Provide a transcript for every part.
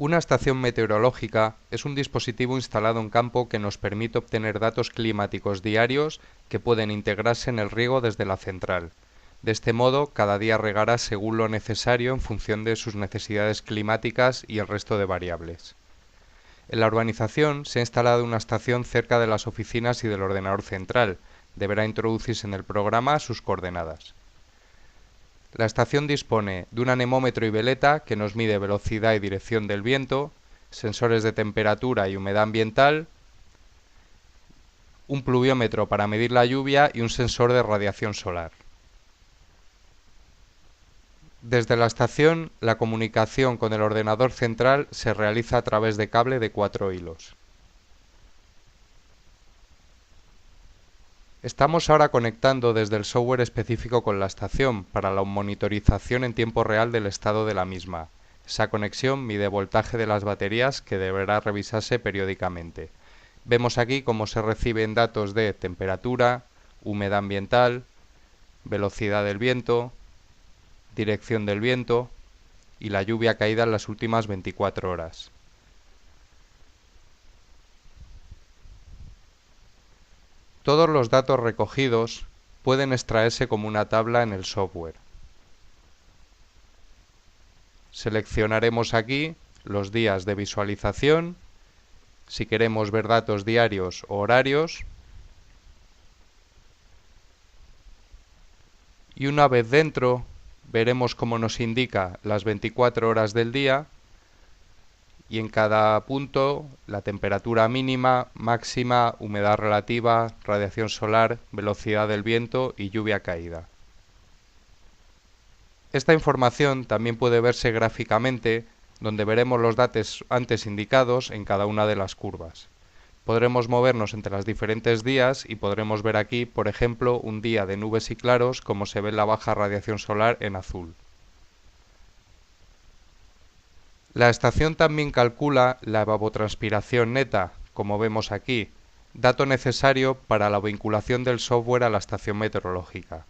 Una estación meteorológica es un dispositivo instalado en campo que nos permite obtener datos climáticos diarios que pueden integrarse en el riego desde la central. De este modo, cada día regará según lo necesario en función de sus necesidades climáticas y el resto de variables. En la urbanización se ha instalado una estación cerca de las oficinas y del ordenador central. Deberá introducirse en el programa sus coordenadas. La estación dispone de un anemómetro y veleta que nos mide velocidad y dirección del viento, sensores de temperatura y humedad ambiental, un pluviómetro para medir la lluvia y un sensor de radiación solar. Desde la estación, la comunicación con el ordenador central se realiza a través de cable de 4 hilos. Estamos ahora conectando desde el software específico con la estación para la monitorización en tiempo real del estado de la misma. Esa conexión mide voltaje de las baterías que deberá revisarse periódicamente. Vemos aquí cómo se reciben datos de temperatura, humedad ambiental, velocidad del viento, dirección del viento y la lluvia caída en las últimas 24 horas. Todos los datos recogidos pueden extraerse como una tabla en el software. Seleccionaremos aquí los días de visualización, si queremos ver datos diarios o horarios, y una vez dentro veremos cómo nos indica las 24 horas del día y en cada punto la temperatura mínima, máxima, humedad relativa, radiación solar, velocidad del viento y lluvia caída. Esta información también puede verse gráficamente, donde veremos los datos antes indicados en cada una de las curvas. Podremos movernos entre los diferentes días y podremos ver aquí, por ejemplo, un día de nubes y claros, como se ve en la baja radiación solar en azul. La estación también calcula la evapotranspiración neta, como vemos aquí, dato necesario para la vinculación del software a la estación meteorológica.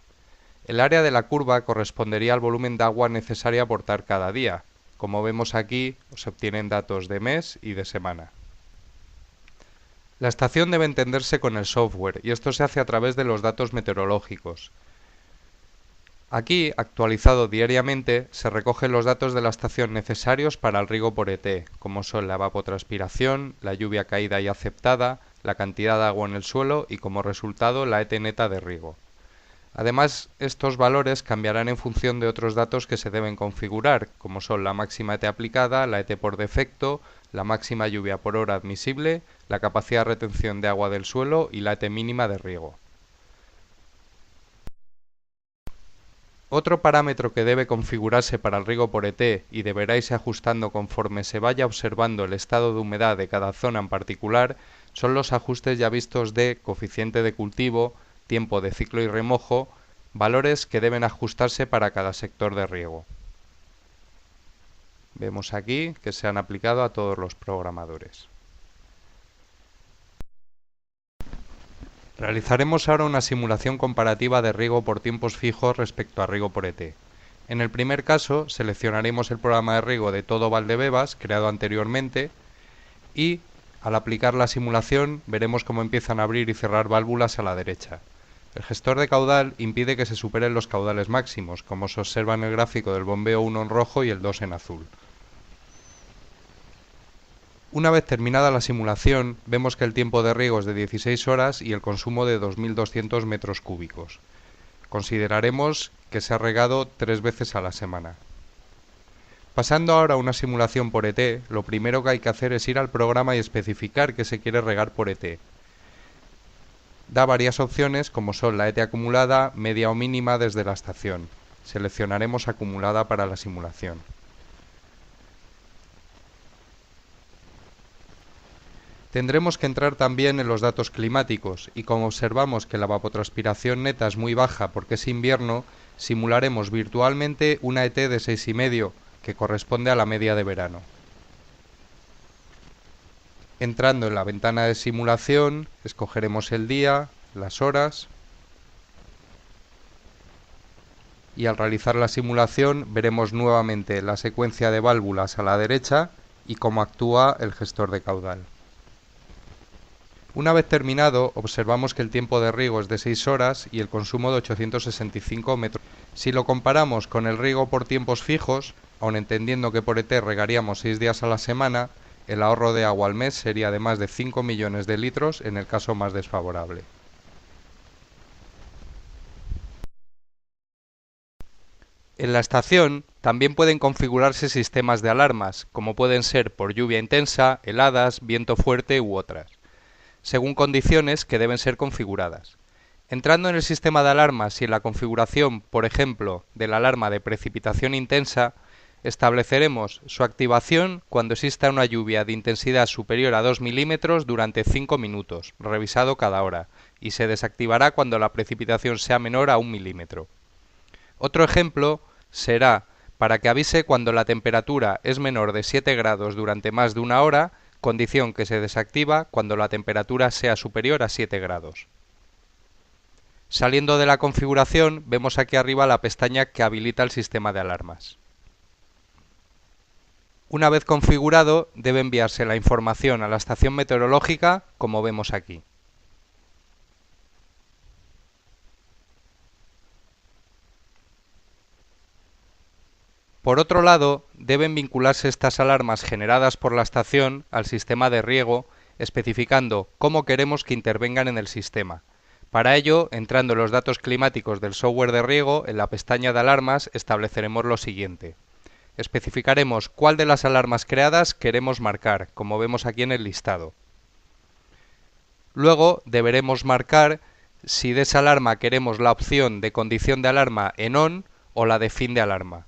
El área de la curva correspondería al volumen de agua necesario a aportar cada día. Como vemos aquí, se obtienen datos de mes y de semana. La estación debe entenderse con el software y esto se hace a través de los datos meteorológicos. Aquí, actualizado diariamente, se recogen los datos de la estación necesarios para el riego por ET, como son la evapotranspiración, la lluvia caída y aceptada, la cantidad de agua en el suelo y como resultado la ET neta de riego. Además, estos valores cambiarán en función de otros datos que se deben configurar, como son la máxima ET aplicada, la ET por defecto, la máxima lluvia por hora admisible, la capacidad de retención de agua del suelo y la ET mínima de riego. Otro parámetro que debe configurarse para el riego por ET y deberá irse ajustando conforme se vaya observando el estado de humedad de cada zona en particular son los ajustes ya vistos de coeficiente de cultivo, tiempo de ciclo y remojo, valores que deben ajustarse para cada sector de riego. Vemos aquí que se han aplicado a todos los programadores. Realizaremos ahora una simulación comparativa de riego por tiempos fijos respecto a riego por ET. En el primer caso, seleccionaremos el programa de riego de todo Valdebebas, creado anteriormente, y al aplicar la simulación veremos cómo empiezan a abrir y cerrar válvulas a la derecha. El gestor de caudal impide que se superen los caudales máximos, como se observa en el gráfico del bombeo 1 en rojo y el 2 en azul. Una vez terminada la simulación, vemos que el tiempo de riego es de 16 horas y el consumo de 2.200 metros cúbicos. Consideraremos que se ha regado 3 veces a la semana. Pasando ahora a una simulación por ET, lo primero que hay que hacer es ir al programa y especificar que se quiere regar por ET. Da varias opciones como son la ET acumulada, media o mínima desde la estación. Seleccionaremos acumulada para la simulación. Tendremos que entrar también en los datos climáticos y como observamos que la evapotranspiración neta es muy baja porque es invierno, simularemos virtualmente una ET de 6,5 que corresponde a la media de verano. Entrando en la ventana de simulación, escogeremos el día, las horas y al realizar la simulación veremos nuevamente la secuencia de válvulas a la derecha y cómo actúa el gestor de caudal. Una vez terminado, observamos que el tiempo de riego es de 6 horas y el consumo de 865 metros. Si lo comparamos con el riego por tiempos fijos, aun entendiendo que por ET regaríamos 6 días a la semana, el ahorro de agua al mes sería de más de 5 millones de litros en el caso más desfavorable. En la estación también pueden configurarse sistemas de alarmas, como pueden ser por lluvia intensa, heladas, viento fuerte u otras, según condiciones que deben ser configuradas. Entrando en el sistema de alarmas y en la configuración, por ejemplo, de la alarma de precipitación intensa, estableceremos su activación cuando exista una lluvia de intensidad superior a 2 milímetros durante 5 minutos, revisado cada hora, y se desactivará cuando la precipitación sea menor a 1 milímetro. Otro ejemplo será para que avise cuando la temperatura es menor de 7 grados durante más de una hora, condición que se desactiva cuando la temperatura sea superior a 7 grados. Saliendo de la configuración, vemos aquí arriba la pestaña que habilita el sistema de alarmas. Una vez configurado, debe enviarse la información a la estación meteorológica, como vemos aquí. Por otro lado, deben vincularse estas alarmas generadas por la estación al sistema de riego, especificando cómo queremos que intervengan en el sistema. Para ello, entrando en los datos climáticos del software de riego, en la pestaña de alarmas estableceremos lo siguiente. Especificaremos cuál de las alarmas creadas queremos marcar, como vemos aquí en el listado. Luego deberemos marcar si de esa alarma queremos la opción de condición de alarma en on o la de fin de alarma.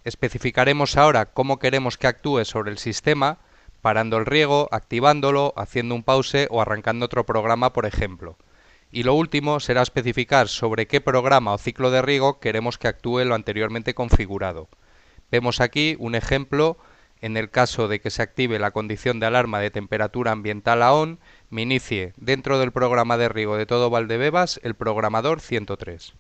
Especificaremos ahora cómo queremos que actúe sobre el sistema, parando el riego, activándolo, haciendo un pause o arrancando otro programa, por ejemplo. Y lo último será especificar sobre qué programa o ciclo de riego queremos que actúe lo anteriormente configurado. Vemos aquí un ejemplo. En el caso de que se active la condición de alarma de temperatura ambiental a on, me inicie dentro del programa de riego de todo Valdebebas el programador 103.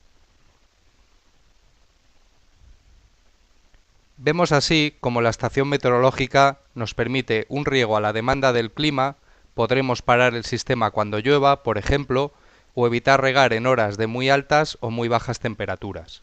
Vemos así como la estación meteorológica nos permite un riego a la demanda del clima, podremos parar el sistema cuando llueva, por ejemplo, o evitar regar en horas de muy altas o muy bajas temperaturas.